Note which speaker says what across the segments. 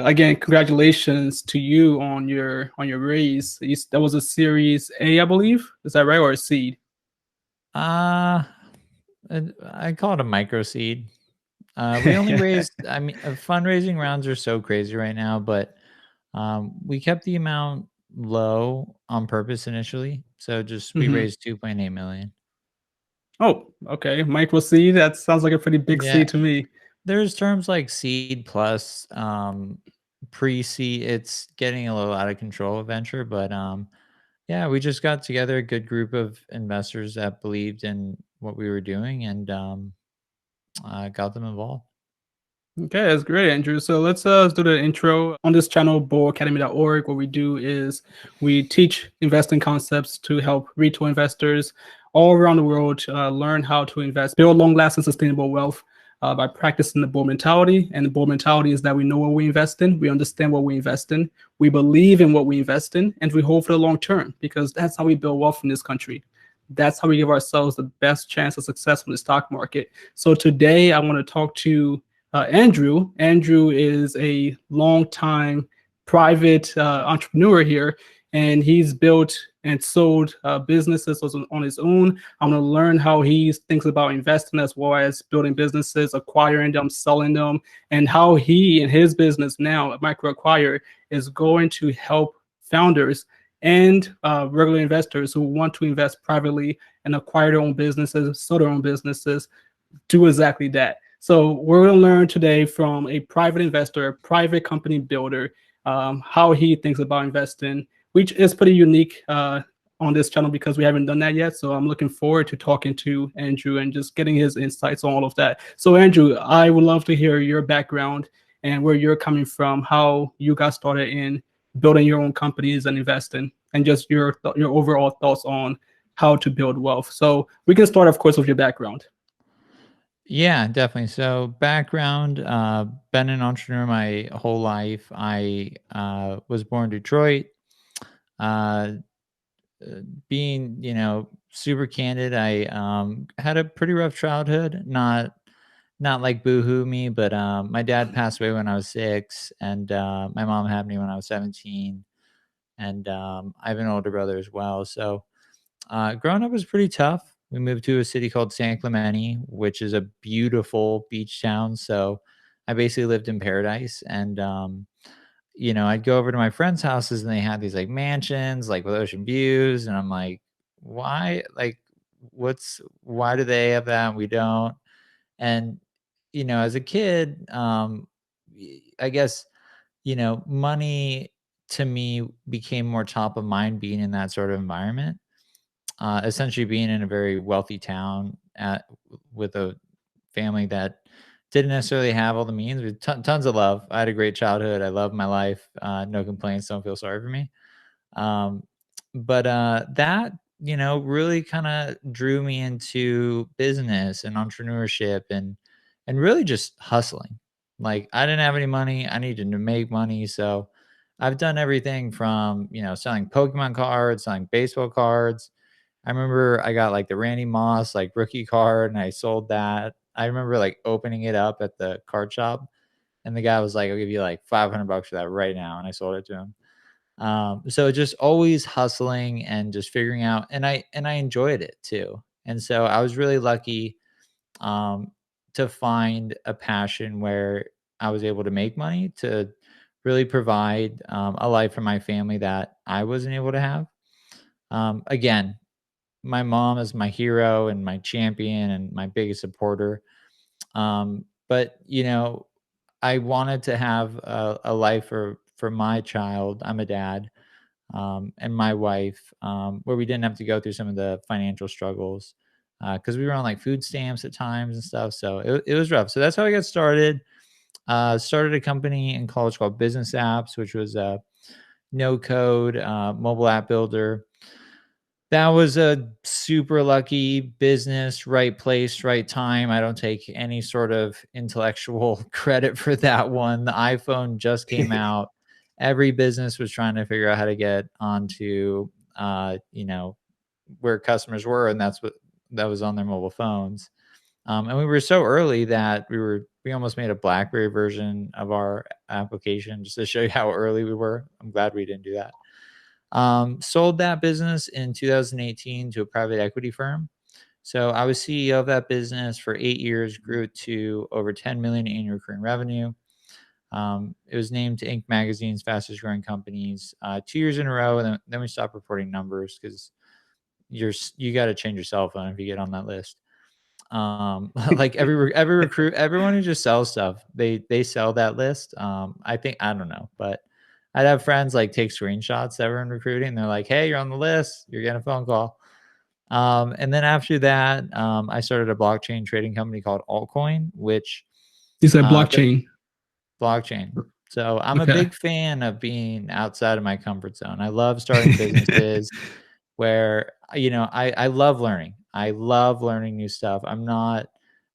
Speaker 1: Again, congratulations to you on your raise. That was a Series A, I believe. Is that right, or a seed?
Speaker 2: Uh, I call it a micro seed. We only raised, I mean, fundraising rounds are so crazy right now, but we kept the amount low on purpose initially. So just we
Speaker 1: Mhm.
Speaker 2: raised 2.8 million.
Speaker 1: Oh, okay. Micro seed. That sounds like a pretty big
Speaker 2: Yeah,
Speaker 1: seed to me.
Speaker 2: there's terms like seed plus pre-seed. It's getting a little out of control with venture, but yeah, we just got together a good group of investors that believed in what we were doing and got them involved.
Speaker 1: Okay, that's great, Andrew. So let's do the intro on this channel, bullacademy.org. What we do is we teach investing concepts to help retail investors all around the world learn how to invest, build long-lasting, sustainable wealth by practicing the bull mentality. And the bull mentality is that we know what we invest in, we understand what we invest in, we believe in what we invest in, and we hold for the long term because that's how we build wealth in this country. That's how we give ourselves the best chance of success in the stock market. So today, I want to talk to Andrew. Andrew is a long-time private entrepreneur here, and he's built and sold businesses on his own. I'm going to learn how he thinks about investing as well as building businesses, acquiring them, selling them, and how he and his business now at MicroAcquire is going to help founders and regular investors who want to invest privately and acquire their own businesses, sell their own businesses, do exactly that. So we're going to learn today from a private investor, a private company builder, how he thinks about investing, which is pretty unique on this channel because we haven't done that yet. So I'm looking forward to talking to Andrew and just getting his insights on all of that. So Andrew, I would love to hear your background and where you're coming from, how you got started in building your own companies and investing, and just your overall thoughts on how to build wealth. So we can start, of course, with your background.
Speaker 2: Yeah, definitely. So background, been an entrepreneur my whole life. I was born in Detroit. Uh, Being, super candid, I had a pretty rough childhood. Not like boohoo me, but my dad passed away when I was 6, and my mom had me when I was 17, and I have an older brother as well. So growing up was pretty tough. We moved to a city called San Clemente, which is a beautiful beach town. So I basically lived in paradise. And, I'd go over to my friends' houses and they had these like mansions, like with ocean views. And I'm like, why? Like, why do they have that and we don't? And, as a kid, I guess, money to me became more top of mind being in that sort of environment, essentially being in a very wealthy town with a family that didn't necessarily have all the means with tons of love. I had a great childhood. I love my life. No complaints. Don't feel sorry for me. Um, but that, really kind of drew me into business and entrepreneurship and really just hustling. Like I didn't have any money. I needed to make money. So I've done everything from, selling Pokemon cards, selling baseball cards. I remember I got like the Randy Moss like rookie card and I sold that. I remember like opening it up at the card shop and the guy was like, I'll give you like 500 bucks for that right now. And I sold it to him. So just always hustling and just figuring out, and I enjoyed it too. And so I was really lucky um, to find a passion where I was able to make money to really provide a life for my family that I wasn't able to have. Again, my mom is my hero and my champion and my biggest supporter. But I wanted to have a life for my child. I'm a dad, and my wife, where we didn't have to go through some of the financial struggles because we were on like food stamps at times and stuff. So it was rough. So that's how I got started. Started a company in college called Business Apps, which was a no code mobile app builder. That was a super lucky business, right place, right time. I don't take any sort of intellectual credit for that one. The iPhone just came out. Every business was trying to figure out how to get onto, where customers were, and that was on their mobile phones. And we were so early that we we almost made a BlackBerry version of our application just to show you how early we were. I'm glad we didn't do that. Sold that business in 2018 to a private equity firm. So I was CEO of that business for 8 years, grew it to over 10 million in annual recurring revenue. It was named to Inc. magazine's fastest growing companies 2 years in a row, and then we stopped reporting numbers because you got to change your cell phone if you get on that list. Like every recruit, everyone who just sells stuff, they sell that list. I don't know, but I'd have friends like take screenshots that were in recruiting. They're like, "Hey, you're on the list. You're getting a phone call." And then after that, I started a blockchain trading company called Altcoin, which
Speaker 1: You said
Speaker 2: uh,
Speaker 1: blockchain.
Speaker 2: blockchain. So I'm a
Speaker 1: Okay.
Speaker 2: big fan of being outside of my comfort zone. I love starting businesses where, I love learning. I love learning new stuff. I'm not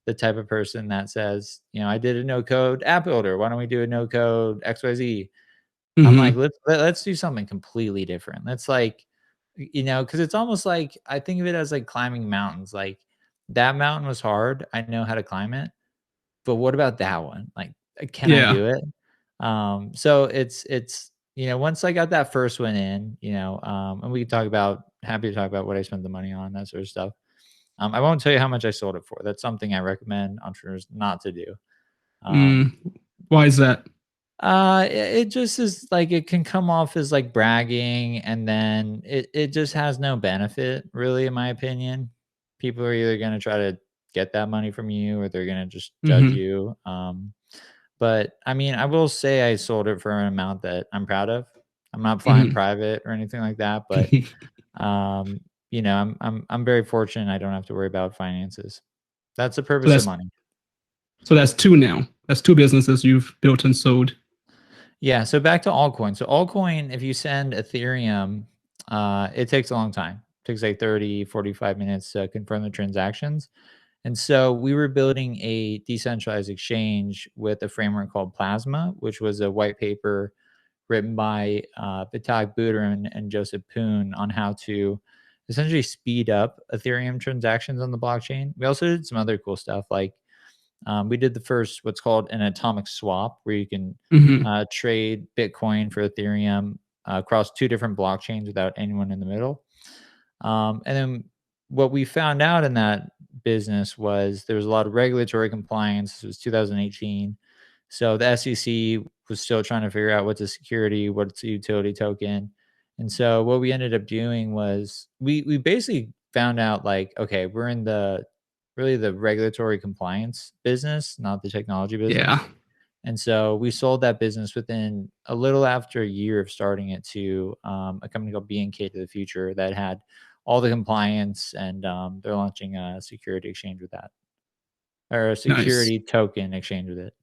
Speaker 2: the type of person that says, I did a no code app builder. Why don't we do a no code XYZ? I'm like,
Speaker 1: Hmm.
Speaker 2: let's do something completely different. Let's like, because it's almost like I think of it as like climbing mountains. Like that mountain was hard. I know how to climb it, but what about that one? Like, can I
Speaker 1: Yeah.
Speaker 2: do it? So it's once I got that first one in, and we can talk about happy to talk about what I spent the money on, that sort of stuff. I won't tell you how much I sold it for. That's something I recommend entrepreneurs not to do. Um,
Speaker 1: Mm. Why is that?
Speaker 2: it just is like it can come off as like bragging, and then it just has no benefit, really, in my opinion. People are either going to try to get that money from you, or they're going to just judge
Speaker 1: Hmm.
Speaker 2: you. But I mean, I will say I sold it for an amount that I'm proud of. I'm not flying
Speaker 1: Hmm.
Speaker 2: private or anything like that, but um, I'm very fortunate. I don't have to worry about finances. That's the
Speaker 1: So
Speaker 2: purpose of
Speaker 1: that's
Speaker 2: money.
Speaker 1: so that's two now. That's two businesses you've built and sold.
Speaker 2: Yeah. So back to altcoin. So altcoin, if you send Ethereum, it takes a long time. It takes like 30, 45 minutes to confirm the transactions. And so we were building a decentralized exchange with a framework called Plasma, which was a white paper written by Vitalik Buterin and Joseph Poon on how to essentially speed up Ethereum transactions on the blockchain. We also did some other cool stuff, like we did the first what's called an atomic swap, where you can
Speaker 1: Hmm.
Speaker 2: trade Bitcoin for Ethereum across two different blockchains without anyone in the middle. And then what we found out in that business was there was a lot of regulatory compliance. This was 2018. So the SEC was still trying to figure out what's a security, what's a utility token. And so what we ended up doing was we basically found out like, okay, we're in the really the regulatory compliance business, not the technology business.
Speaker 1: Yeah.
Speaker 2: And so we sold that business within a little after a year of starting it to a company called B&K to the Future that had all the compliance, and they're launching a security exchange with that, or a
Speaker 1: Nice.
Speaker 2: security token exchange with it.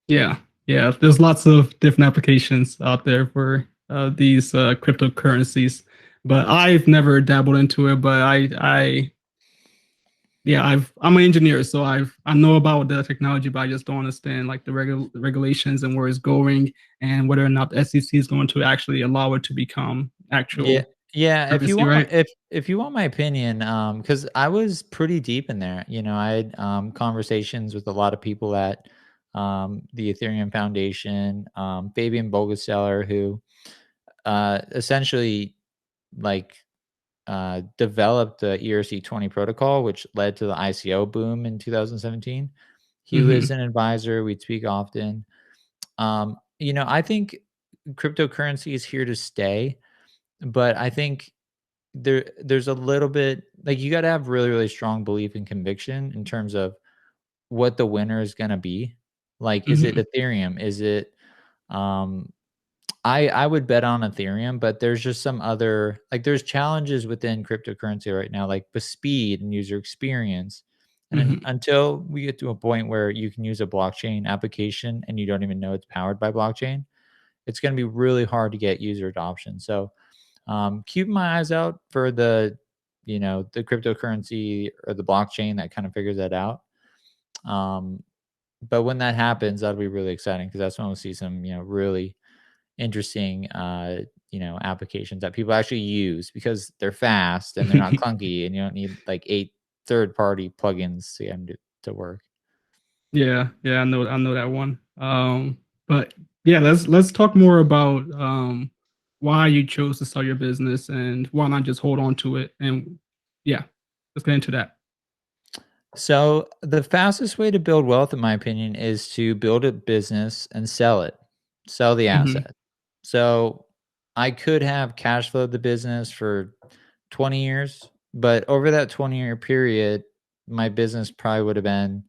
Speaker 1: Yeah. Yeah. There's lots of different applications out there for these cryptocurrencies, but I've never dabbled into it. But yeah, I'm an engineer, so I know about the technology, but I just don't understand like the regulations and where it's going, and whether or not the SEC is going to actually allow it to become
Speaker 2: Yeah,
Speaker 1: actual
Speaker 2: yeah. If you
Speaker 1: currency,
Speaker 2: want my
Speaker 1: right?
Speaker 2: if you want my opinion, because I was pretty deep in there. I had conversations with a lot of people at the Ethereum Foundation, Fabian Bogaseller, who essentially like developed the ERC-20 protocol, which led to the ICO boom in 2017. He was
Speaker 1: Hmm.
Speaker 2: an advisor. We'd speak often. I think cryptocurrency is here to stay, but I think there's a little bit like you got to have really really strong belief and conviction in terms of what the winner is going to be. Like, is it
Speaker 1: Hmm.
Speaker 2: Ethereum? Is it um I would bet on Ethereum, but there's just some other like there's challenges within cryptocurrency right now, like the speed and user experience. And
Speaker 1: Hmm.
Speaker 2: until we get to a point where you can use a blockchain application and you don't even know it's powered by blockchain, it's going to be really hard to get user adoption. So keep my eyes out for the cryptocurrency or the blockchain that kind of figures that out. Um, but when that happens, that'll be really exciting because that's when we'll see some really interesting applications that people actually use because they're fast and they're not clunky, and you don't need like 8 third party plugins to get them to work.
Speaker 1: Yeah, yeah, I know that one. But yeah, let's talk more about why you chose to start your business and why not just hold on to it. And yeah, let's get into that.
Speaker 2: So, the fastest way to build wealth, in my opinion, is to build a business and sell it, sell the
Speaker 1: Hmm.
Speaker 2: asset. So, I could have cash flowed the business for 20 years, but over that 20-year period, my business probably would have been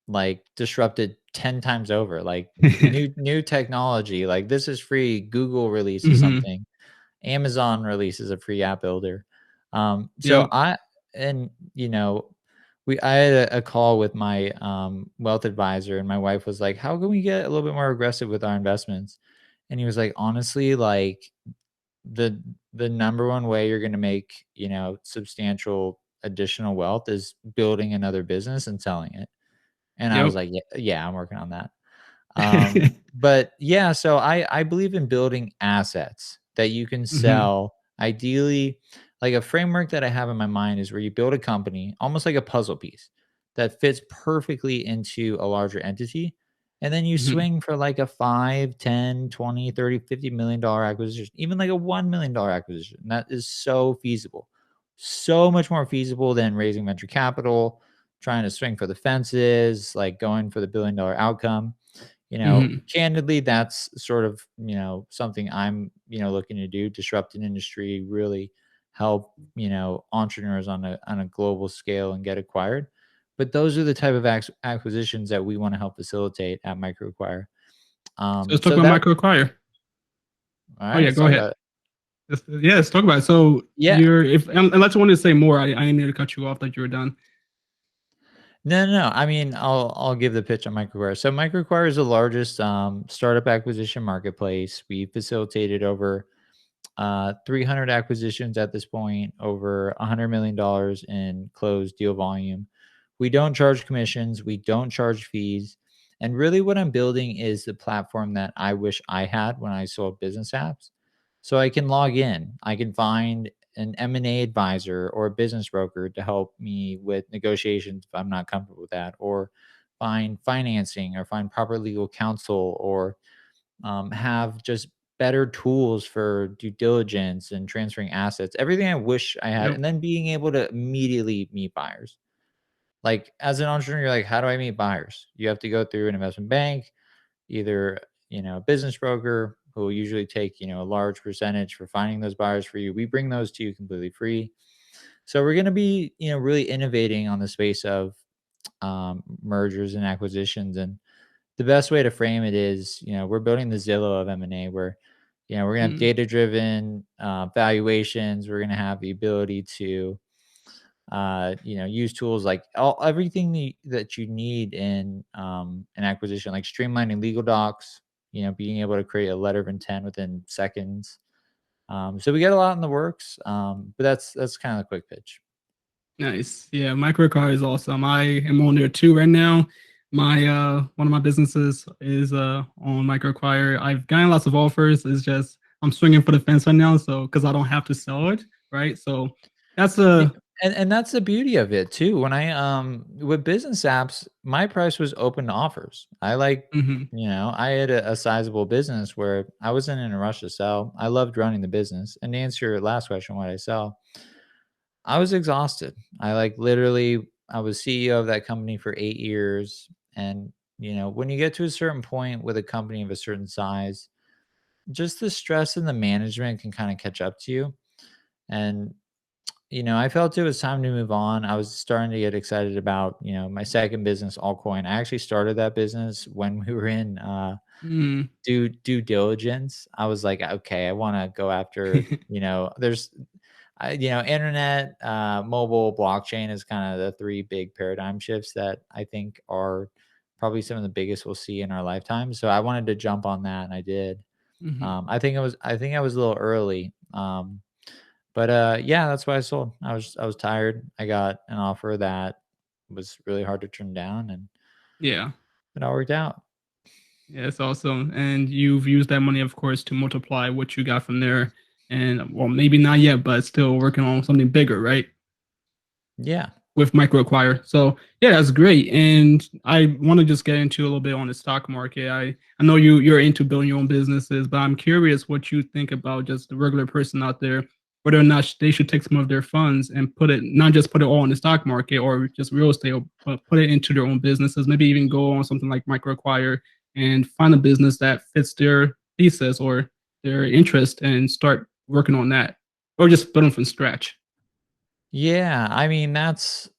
Speaker 2: like disrupted 10 times over, like new technology. Like this is free. Google releases
Speaker 1: Hmm.
Speaker 2: something, Amazon releases a free app builder. So
Speaker 1: Yep.
Speaker 2: I and you know, I had a call with my wealth advisor, and my wife was like, "How can we get a little bit more aggressive with our investments?" And he was like, "Honestly, like the the number one way you're going to make substantial additional wealth is building another business and selling it." And I was
Speaker 1: Yep.
Speaker 2: like, "Yeah, yeah, I'm working on that." But yeah, so I believe in building assets that you can
Speaker 1: Hmm.
Speaker 2: sell. Ideally, like a framework that I have in my mind is where you build a company, almost like a puzzle piece that fits perfectly into a larger entity. And then you
Speaker 1: Hmm.
Speaker 2: swing for like a 5, 10, 20, 30, $50 million acquisition, even like a $1 million acquisition. That is so feasible. So much more feasible than raising venture capital, trying to swing for the fences, like going for the $1 billion outcome.
Speaker 1: Hmm.
Speaker 2: Candidly, that's sort of, something I'm, looking to do, disrupt an industry, really help, entrepreneurs on a global scale and get acquired. But those are the type of acquisitions that we want to help facilitate at MicroAcquire.
Speaker 1: So let's talk
Speaker 2: So
Speaker 1: about
Speaker 2: that,
Speaker 1: microacquire.
Speaker 2: all
Speaker 1: Oh
Speaker 2: right,
Speaker 1: yeah,
Speaker 2: let's
Speaker 1: go
Speaker 2: talk
Speaker 1: ahead.
Speaker 2: about it.
Speaker 1: Yeah, let's talk about it. So
Speaker 2: Yeah.
Speaker 1: you're if unless you wanted to say more, I didn't mean to cut you off that you were done.
Speaker 2: No, no, no. I mean, I'll give the pitch on MicroAcquire. So MicroAcquire is the largest startup acquisition marketplace. We facilitated over 300 acquisitions at this point, over $100 million in closed deal volume. We don't charge commissions, we don't charge fees. And really, what I'm building is the platform that I wish I had when I sold business apps. So I can log in, I can find an M&A advisor or a business broker to help me with negotiations if I'm not comfortable with that, or find financing, or find proper legal counsel, or have just better tools for due diligence and transferring assets, everything I wish I had,
Speaker 1: Yep.
Speaker 2: and then being able to immediately meet buyers. Like as an entrepreneur, you're like, how do I meet buyers? You have to go through an investment bank, either a business broker who will usually take a large percentage for finding those buyers for you. We bring those to you completely free. So we're going to be really innovating on the space of mergers and acquisitions. And the best way to frame it is, we're building the Zillow of M&A, where, we're gonna have
Speaker 1: Mm.
Speaker 2: data driven valuations. We're gonna have the ability to, use tools like everything that you need in an acquisition, like streamlining legal docs. Being able to create a letter of intent within seconds. So we got a lot in the works, but that's kind of the quick pitch.
Speaker 1: Nice. Yeah, microacquire is awesome. I am on there too right now. My one of my businesses is on microacquire. I've gotten lots of offers. It's just I'm swinging for the fence right now, so because I don't have to sell it, right? So that's
Speaker 2: Yeah,
Speaker 1: a
Speaker 2: and that's the beauty of it too. When I with business apps, my price was open to offers. I like,
Speaker 1: mhm,
Speaker 2: I had a sizable business where I wasn't in a rush to sell. I loved running the business. And to answer your last question, what I sell, I was exhausted. I like literally I was CEO of that company for 8 years. And when you get to a certain point with a company of a certain size, just the stress and the management can kind of catch up to you. And I felt it was time to move on. I was starting to get excited about, my second business, Altcoin. I actually started that business when we were in
Speaker 1: mm.
Speaker 2: due diligence. I was like, okay, I want to go after, there's, internet, mobile, blockchain is kind of the three big paradigm shifts that I think are probably some of the biggest we'll see in our lifetime. So I wanted to jump on that, and I did.
Speaker 1: Mhm.
Speaker 2: I think I was a little early. But yeah, that's why I sold. I was tired. I got an offer that was really hard to turn down, and
Speaker 1: Yeah.
Speaker 2: it all worked out.
Speaker 1: Yeah, it's awesome. And you've used that money, of course, to multiply what you got from there. And well, maybe not yet, but still working on something bigger, right?
Speaker 2: Yeah.
Speaker 1: with MicroAcquire. So yeah, that's great. And I want to just get into a little bit on the stock market. I know you're into building your own businesses, but I'm curious what you think about just the regular person out there, whether or not they should take some of their funds and put it, not just put it all in the stock market or just real estate, but put it into their own businesses. Maybe even go on something like MicroAcquire and find a business that fits their thesis or their interest and start working on that, or just building from scratch.
Speaker 2: Yeah, I mean, that's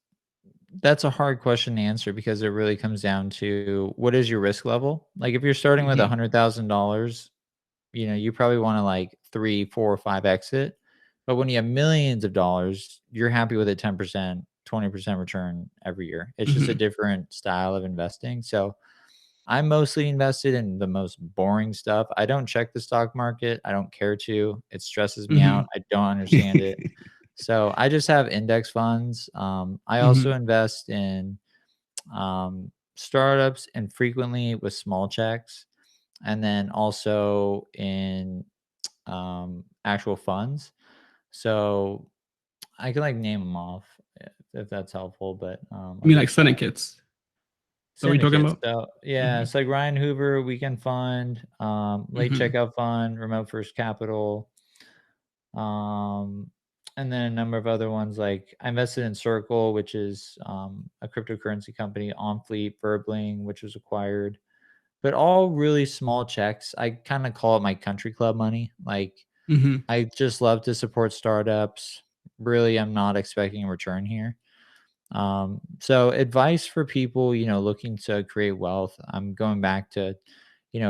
Speaker 2: a hard question to answer because it really comes down to what is your risk level? Like if you're starting with
Speaker 1: Hmm.
Speaker 2: $100,000, you probably want to like 3, 4, or 5 exit. But when you have millions of dollars, you're happy with a 10%, 20% return every year. It's just a
Speaker 1: Hmm.
Speaker 2: different style of investing. So I'm mostly invested in the most boring stuff. I don't check the stock market. I don't care to. It stresses me
Speaker 1: Hmm.
Speaker 2: out. I don't understand it. So I just have index funds. I also
Speaker 1: Hmm.
Speaker 2: invest in startups and frequently with small checks, and then also in actual funds. So I can like name them off if that's helpful, but
Speaker 1: I
Speaker 2: I'll
Speaker 1: mean, like
Speaker 2: just try.
Speaker 1: syndicates. So what are you talking
Speaker 2: Syndicates.
Speaker 1: about?
Speaker 2: So yeah,
Speaker 1: Hmm.
Speaker 2: it's like Ryan Hoover Weekend Fund, Late
Speaker 1: Hmm.
Speaker 2: Checkout Fund, Remote First Capital, um, and then a number of other ones. Like I invested in Circle, which is a cryptocurrency company, On Fleet, Burbling, which was acquired, but all really small checks. I kind of call it my country club money. Like
Speaker 1: Hmm.
Speaker 2: I just love to support startups. Really, I'm not expecting a return here. So advice for people, looking to create wealth. I'm going back to,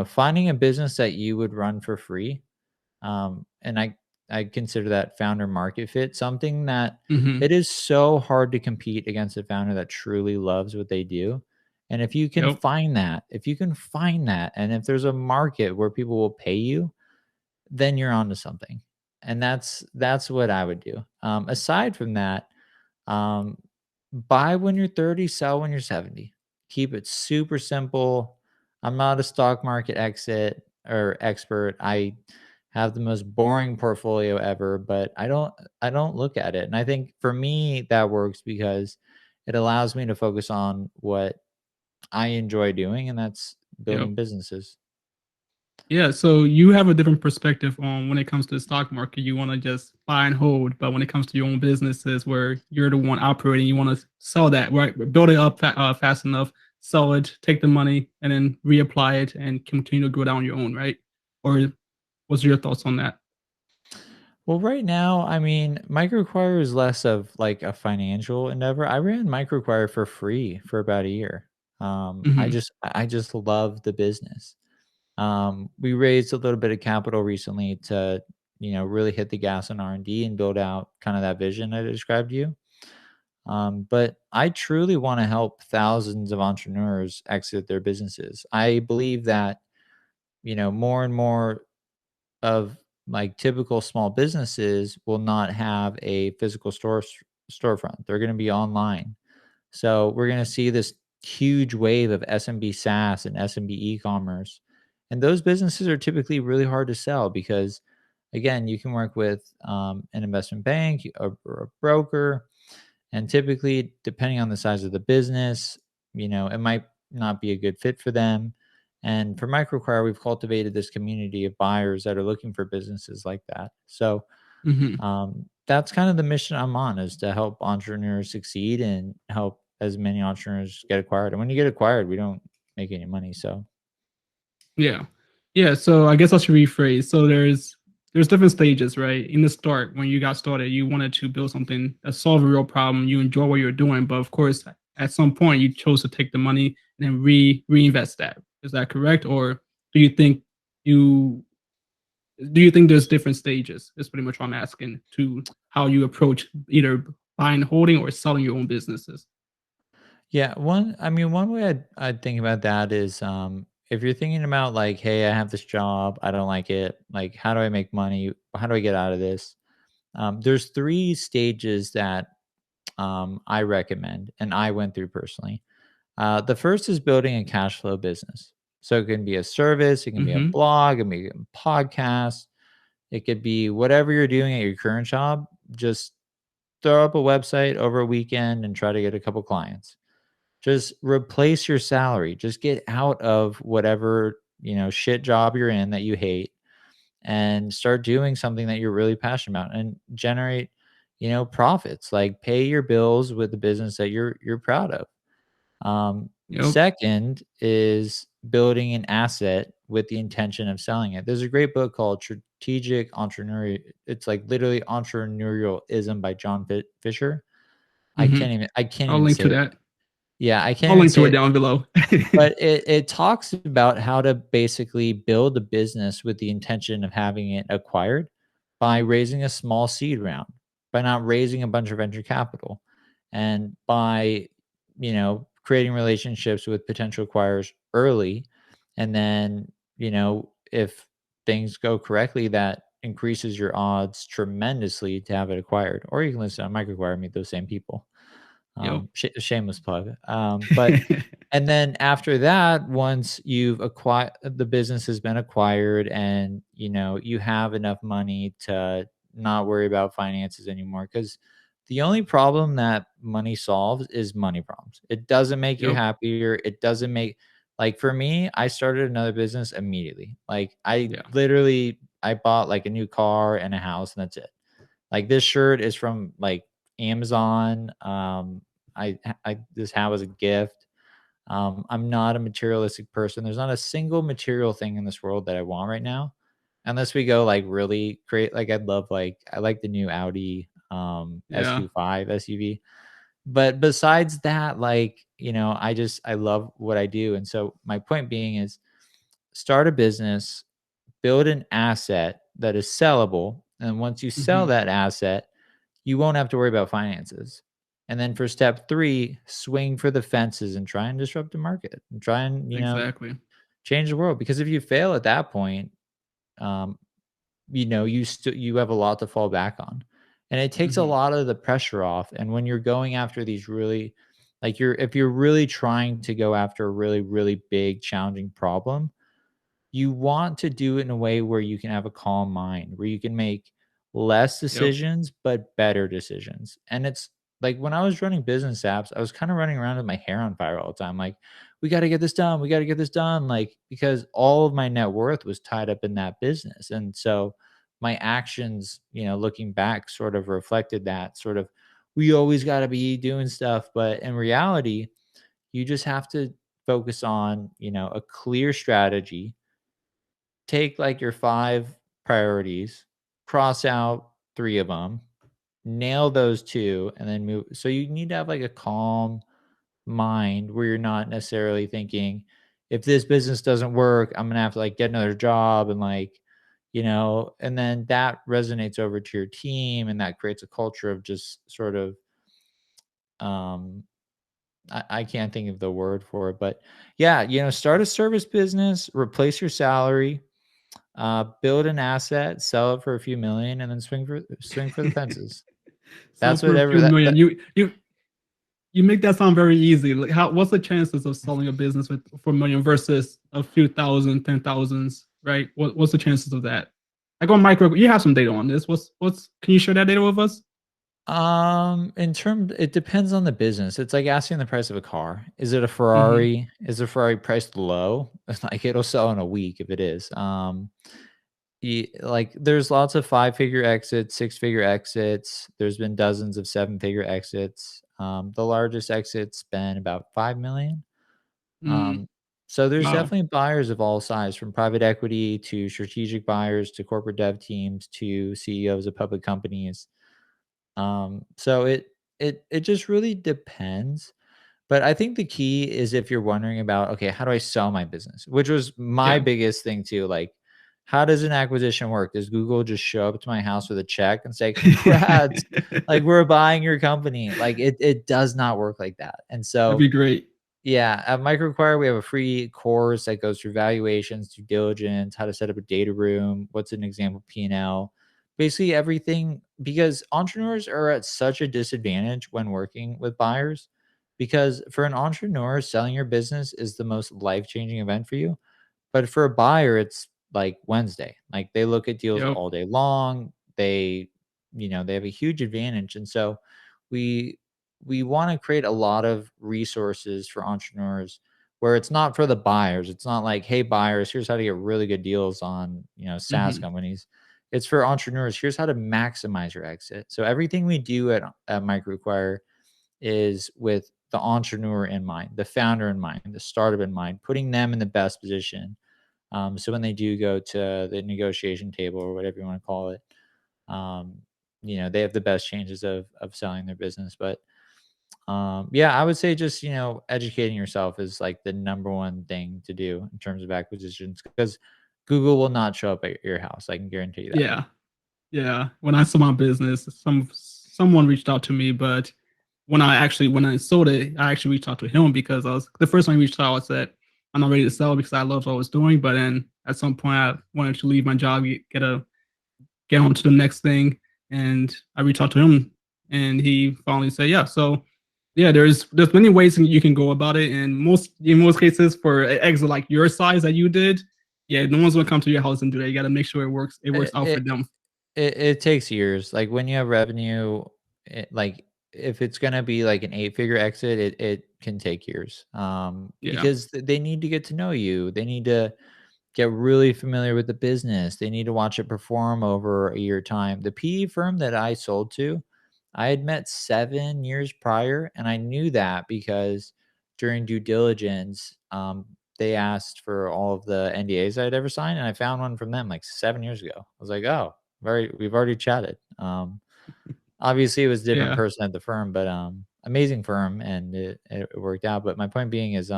Speaker 2: finding a business that you would run for free. And I consider that founder market fit, something that
Speaker 1: Hmm.
Speaker 2: it is so hard to compete against a founder that truly loves what they do. And if you can
Speaker 1: Yep.
Speaker 2: find that, and if there's a market where people will pay you, then you're onto something. And that's what I would do. Aside from that, um, buy when you're 30, sell when you're 70. Keep it super simple. I'm not a stock market exit or expert. I have the most boring portfolio ever, but I don't look at it. And I think for me that works because it allows me to focus on what I enjoy doing, and that's
Speaker 1: Yep.
Speaker 2: building businesses.
Speaker 1: Yeah. So you have a different perspective on when it comes to the stock market. You want to just buy and hold, but when it comes to your own businesses, where you're the one operating, you want to sell that, right? Build it up fast enough, sell it, take the money, and then reapply it and continue to grow down your own, right? Or what's your thoughts on that?
Speaker 2: Well, right now, I mean, MicroAcquire is less of like a financial endeavor. I ran MicroAcquire for free for about a year.
Speaker 1: Hmm.
Speaker 2: I just love the business. We raised a little bit of capital recently to, really hit the gas on R&D and build out kind of that vision I described to you. But I truly want to help thousands of entrepreneurs exit their businesses. I believe that, more and more of like typical small businesses will not have a physical storefront. They're going to be online. So we're going to see this huge wave of SMB SaaS and SMB e-commerce. And those businesses are typically really hard to sell because, again, you can work with an investment bank or a broker. And typically, depending on the size of the business, it might not be a good fit for them. And for MicroAcquire, we've cultivated this community of buyers that are looking for businesses like that. So
Speaker 1: Hmm.
Speaker 2: that's kind of the mission I'm on, is to help entrepreneurs succeed and help as many entrepreneurs get acquired. And when you get acquired, we don't make any money. So
Speaker 1: Yeah. Yeah. So I guess I should rephrase. So there's different stages, right? In the start, when you got started, you wanted to build something that solve a real problem. You enjoy what you're doing, but of course, at some point, you chose to take the money and then reinvest that. Is that correct, or do you think you do you think there's different stages? Is pretty much what I'm asking to how you approach either buying, holding, or selling your own businesses.
Speaker 2: yeah, one way I'd think about that is if you're thinking about like, hey, I have this job, I don't like it. Like, how do I make money? How do I get out of this? There's three stages that I recommend and I went through personally. The first is building a cash flow business. So it can be a service, it can be a
Speaker 1: Mm-hmm.
Speaker 2: blog, it can be a podcast, it could be whatever you're doing at your current job. Just throw up a website over a weekend and try to get a couple clients. Just replace your salary. Just get out of whatever, shit job you're in that you hate, and start doing something that you're really passionate about and generate, profits. Like, pay your bills with the business that you're proud of.
Speaker 1: Yep.
Speaker 2: Second is building an asset with the intention of selling it. There's a great book called Strategic Entrepreneurial. It's like literally entrepreneurialism by John Fisher. I
Speaker 1: Hmm.
Speaker 2: can't even I can't
Speaker 1: I'll
Speaker 2: even
Speaker 1: link
Speaker 2: say
Speaker 1: to
Speaker 2: it.
Speaker 1: that.
Speaker 2: Yeah, I can't
Speaker 1: I'll
Speaker 2: even
Speaker 1: link to
Speaker 2: say
Speaker 1: it
Speaker 2: it.
Speaker 1: down below.
Speaker 2: But it talks about how to basically build a business with the intention of having it acquired by raising a small seed round, by not raising a bunch of venture capital, and by, creating relationships with potential acquirers early. And then, if things go correctly, that increases your odds tremendously to have it acquired. Or you can listen on MicroAcquire, meet those same people.
Speaker 1: Yep.
Speaker 2: Shameless plug. But and then after that, once you've acquired, the business has been acquired, and you have enough money to not worry about finances anymore, because the only problem that money solves is money problems. It doesn't make you
Speaker 1: Yep.
Speaker 2: happier. It doesn't make, like, for me, I started another business immediately. Like,
Speaker 1: Yeah.
Speaker 2: I bought like a new car and a house, and that's it. Like, this shirt is from like Amazon. I this hat was a gift. I'm not a materialistic person. There's not a single material thing in this world that I want right now, unless we go like really great. Like, I like the new Audi
Speaker 1: Yeah.
Speaker 2: SQ5 SUV. But besides that, like, I love what I do. And so my point being is, start a business, build an asset that is sellable, and once you sell
Speaker 1: Hmm.
Speaker 2: that asset, you won't have to worry about finances. And then for step 3, swing for the fences and try and disrupt the market and try and,
Speaker 1: Exactly.
Speaker 2: change the world. Because if you fail at that point, um, you have a lot to fall back on. And it takes a
Speaker 1: Hmm.
Speaker 2: lot of the pressure off. And when you're going after these really, like, if you're really trying to go after a really, really big, challenging problem, you want to do it in a way where you can have a calm mind, where you can make less
Speaker 1: Yep.
Speaker 2: decisions, but better decisions. And it's like, when I was running business apps, I was kind of running around with my hair on fire all the time. Like, we got to get this done. We got to get this done. Like, because all of my net worth was tied up in that business. And so my actions, looking back, sort of reflected that sort of, we always got to be doing stuff. But in reality, you just have to focus on, a clear strategy. Take like your 5 priorities, cross out 3 of them, nail those 2, and then move. So you need to have like a calm mind where you're not necessarily thinking, if this business doesn't work, I'm gonna have to like get another job, and like, and then that resonates over to your team, and that creates a culture of just sort of, um I can't think of the word for it, but yeah, start a service business, replace your salary, build an asset, sell it for a few million, and then swing for the fences.
Speaker 1: So
Speaker 2: That's
Speaker 1: for a
Speaker 2: whatever
Speaker 1: few
Speaker 2: that
Speaker 1: million,
Speaker 2: that
Speaker 1: you make that sound very easy. Like, what's the chances of selling a business with for a million versus a few thousand, 10,000s, right? What's the chances of that? Like on micro, you have some data on this. What's can you share that data with us?
Speaker 2: in terms, it depends on the business. It's like asking the price of a car. Is it a
Speaker 1: Hmm.
Speaker 2: Ferrari? Is a Ferrari priced low? Like, it'll sell in a week if it is. Like, there's lots of 5-figure exits, 6-figure exits. There's been dozens of 7-figure exits. The largest exit's been about 5 million.
Speaker 1: Mm,
Speaker 2: Um, so there's
Speaker 1: wow.
Speaker 2: definitely buyers of all size, from private equity to strategic buyers to corporate dev teams to CEOs of public companies. So it just really depends. But I think the key is, if you're wondering about, okay, how do I sell my business? Which was my
Speaker 1: Yeah.
Speaker 2: biggest thing too. Like, how does an acquisition work? Does Google just show up to my house with a check and say,
Speaker 1: That'd
Speaker 2: "Congrats, like, we're buying your company"? Like, it does not work like that. And so,
Speaker 1: be great.
Speaker 2: yeah, at MicroAcquire, we have a free course that goes through valuations, due diligence, how to set up a data room, what's an example P&L, basically everything. Because entrepreneurs are at such a disadvantage when working with buyers. Because for an entrepreneur, selling your business is the most life changing event for you. But for a buyer, it's like Wednesday. Like, they look at deals
Speaker 1: Yep.
Speaker 2: all day long. They have a huge advantage. And so we want to create a lot of resources for entrepreneurs where it's not for the buyers. It's not like, hey, buyers, here's how to get really good deals on, SaaS
Speaker 1: Hmm.
Speaker 2: companies. It's for entrepreneurs. Here's how to maximize your exit. So everything we do at MicroAcquire is with the entrepreneur in mind, the founder in mind, the startup in mind, putting them in the best position. So when they do go to the negotiation table or whatever you want to call it, um, they have the best chances of selling their business. But yeah, I would say just, educating yourself is like the number one thing to do in terms of acquisitions, because Google will not show up at your house. I can guarantee you that.
Speaker 1: Yeah. Yeah. When I sold my business, someone reached out to me, but when I sold it, I actually reached out to him because I was the first one I reached out. I said, I'm not ready to sell because I loved what I was doing. But then at some point I wanted to leave my job, get on to the next thing. And I reached out to him and he finally said, yeah. So yeah, there's many ways you can go about it. And in most cases for an exit like your size that you did, yeah, no one's gonna come to your house and do that. You gotta make sure it works
Speaker 2: It,
Speaker 1: out for
Speaker 2: it,
Speaker 1: them.
Speaker 2: it takes years. Like when you have revenue, like if it's going to be like an 8-figure exit, it can take years.
Speaker 1: Yeah.
Speaker 2: Because they need to get to know you. They need to get really familiar with the business. They need to watch it perform over a year time. The PE firm that I sold to, I had met 7 years prior, and I knew that because during due diligence, they asked for all of the NDAs I'd ever signed, and I found one from them like 7 years ago. I was like, oh, we've already chatted. Obviously, it was a different
Speaker 1: Yeah.
Speaker 2: person at the firm, but amazing firm, and it worked out. But my point being is,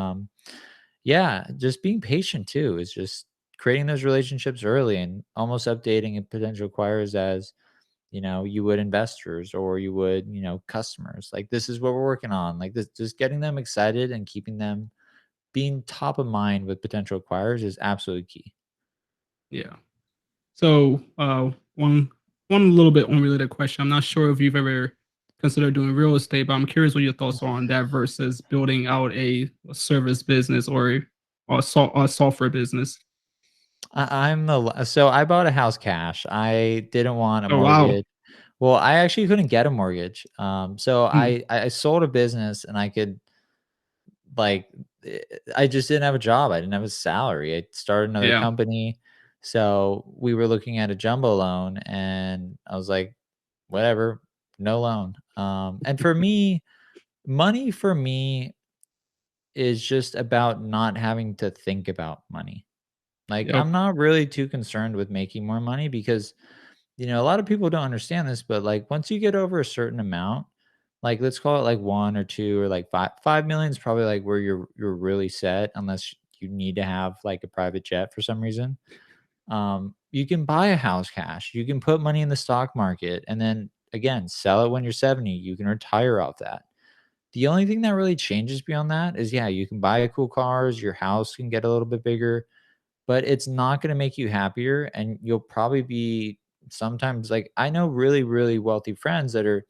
Speaker 2: yeah, just being patient too is just creating those relationships early and almost updating potential acquirers as, you would investors or you would, customers. Like, this is what we're working on. Like this, just getting them excited and keeping them being top of mind with potential acquirers is absolutely key.
Speaker 1: Yeah. So one little bit unrelated question. I'm not sure if you've ever considered doing real estate, but I'm curious what your thoughts are on that versus building out a service business or a software business.
Speaker 2: So I bought a house cash. I didn't want a
Speaker 1: Oh wow.
Speaker 2: mortgage. Well, I actually couldn't get a mortgage. So
Speaker 1: Hmm.
Speaker 2: I sold a business and I could, like, eh, I just didn't have a job. I didn't have a salary. I started another
Speaker 1: Yeah.
Speaker 2: company. So we were looking at a jumbo loan and I was like, whatever, no loan. And for me, money for me is just about not having to think about money. Like,
Speaker 1: Yep.
Speaker 2: I'm not really too concerned with making more money because, a lot of people don't understand this, but like once you get over a certain amount, like let's call it like 1 or 2 or like 5 million is probably like where you're really set, unless you need to have like a private jet for some reason. You can buy a house cash, you can put money in the stock market, and then again sell it when you're 70. You can retire off that. The only thing that really changes beyond that is, yeah, you can buy cool cars, your house can get a little bit bigger, but it's not gonna make you happier, and you'll probably be sometimes like, I know really, really wealthy friends that are,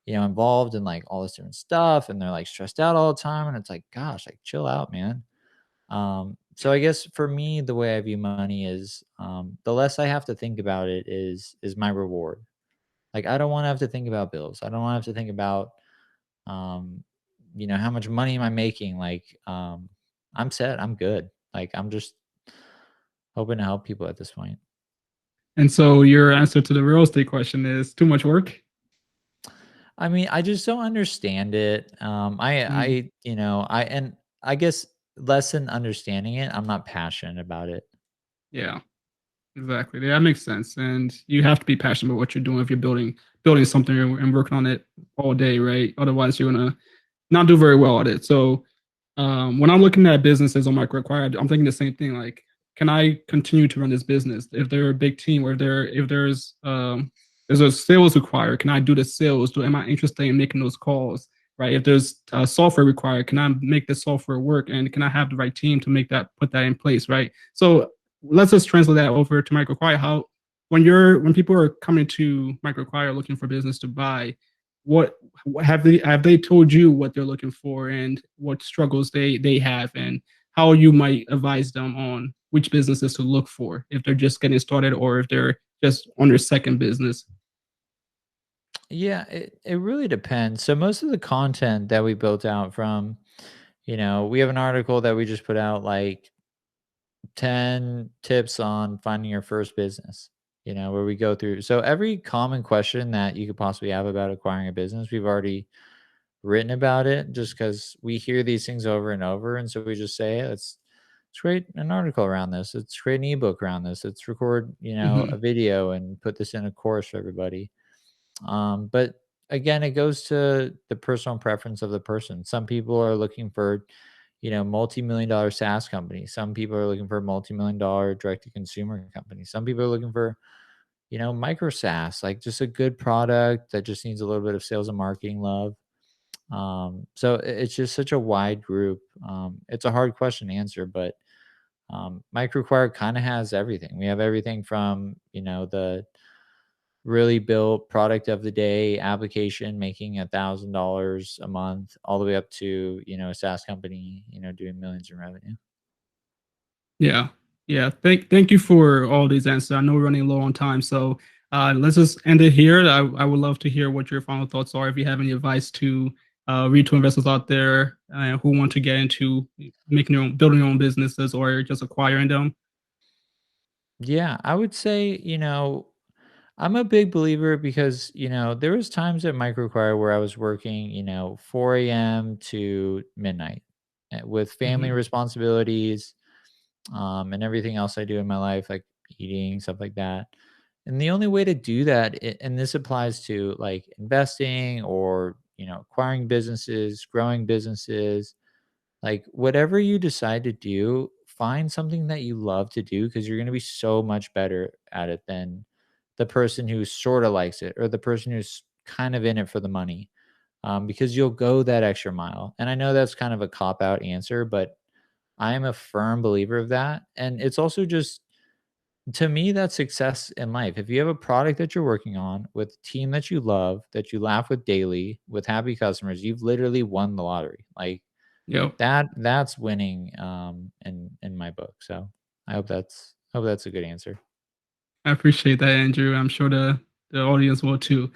Speaker 2: involved in, like, all this different stuff, and they're, like, stressed out all the time, and it's like, "Gosh, like, chill out, man." So I guess for me, the way I view money is, the less I have to think about it is my reward. Like, I don't wanna have to think about bills. I don't wanna have to think about, um, how much money am I making? Like, I'm set, I'm good. Like, I'm just hoping to help people at this point.
Speaker 1: And so your answer to the real estate question is too much work?
Speaker 2: I mean, I just don't understand it.
Speaker 1: Mm,
Speaker 2: And I guess less than understanding it, I'm not passionate about it.
Speaker 1: yeah, exactly. Yeah, that makes sense. And you have to be passionate about what you're doing if you're building something and working on it all day, right? Otherwise, you're gonna not do very well at it. So when I'm looking at businesses on MicroAcquire, I'm thinking the same thing. Like, can I continue to run this business? If they're a big team, or if there's a sales required, can I do the sales? Am I interested in making those calls? Right? If there's software required, can I make the software work? And can I have the right team to put that in place? Right? So let's just translate that over to MicroAcquire. How when people are coming to MicroAcquire looking for business to buy, what have they told you what they're looking for and what struggles they have and how you might advise them on which businesses to look for if they're just getting started or if they're just on their second business?
Speaker 2: Yeah, it really depends. So most of the content that we built out from, we have an article that we just put out like 10 tips on finding your first business, where we go through. So every common question that you could possibly have about acquiring a business, we've already written about it just because we hear these things over and over. And so we just say, "Hey, let's create an article around this. Let's create an ebook around this. Let's record,
Speaker 1: Hmm.
Speaker 2: a video and put this in a course for everybody." But again, it goes to the personal preference of the person. Some people are looking for, multi-million dollar SaaS companies. Some people are looking for multi-million dollar direct to consumer companies. Some people are looking for, micro SaaS, like just a good product that just needs a little bit of sales and marketing love. So it's just such a wide group. It's a hard question to answer, but MicroAcquire kind of has everything. We have everything from, the really built product of the day application making $1,000 a month all the way up to, a SaaS company, doing millions in revenue.
Speaker 1: Yeah. Yeah. Thank you for all these answers. I know we're running low on time, so let's just end it here. I would love to hear what your final thoughts are. If you have any advice to retail investors out there who want to get into making their own, building their own businesses or just acquiring them.
Speaker 2: Yeah, I would say, I'm a big believer because, there was times at MicroAcquire where I was working, 4 a.m. to midnight with family
Speaker 1: Hmm.
Speaker 2: responsibilities, and everything else I do in my life, like eating, stuff like that. And the only way to do that, and this applies to like investing or, acquiring businesses, growing businesses, like whatever you decide to do, find something that you love to do because you're going to be so much better at it than the person who sort of likes it or the person who's kind of in it for the money. Because you'll go that extra mile. And I know that's kind of a cop out answer, but I am a firm believer of that. And it's also just, to me, that's success in life. If you have a product that you're working on with a team that you love, that you laugh with daily, with happy customers, you've literally won the lottery. Like
Speaker 1: Yep.
Speaker 2: that's winning in my book. So I hope that's a good answer.
Speaker 1: I appreciate that, Andrew. I'm sure the audience will too.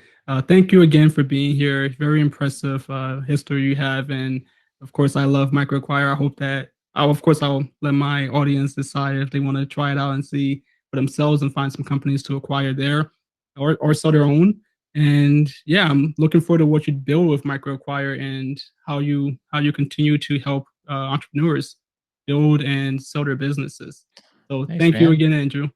Speaker 1: Thank you again for being here. Very impressive history you have, and of course, I love MicroAcquire. I hope that of course, I'll let my audience decide if they want to try it out and see for themselves and find some companies to acquire there or start their own. And yeah, I'm looking forward to what you build with MicroAcquire and how you continue to help entrepreneurs build and sell their businesses. So
Speaker 2: Thanks,
Speaker 1: thank you
Speaker 2: man.
Speaker 1: again, Andrew.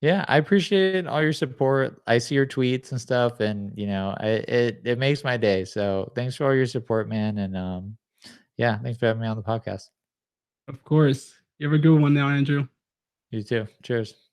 Speaker 2: Yeah, I appreciate all your support. I see your tweets and stuff, and it makes my day. So thanks for all your support, man. And yeah, thanks for having me on the podcast.
Speaker 1: Of course. You have a good one now, Andrew.
Speaker 2: You too. Cheers.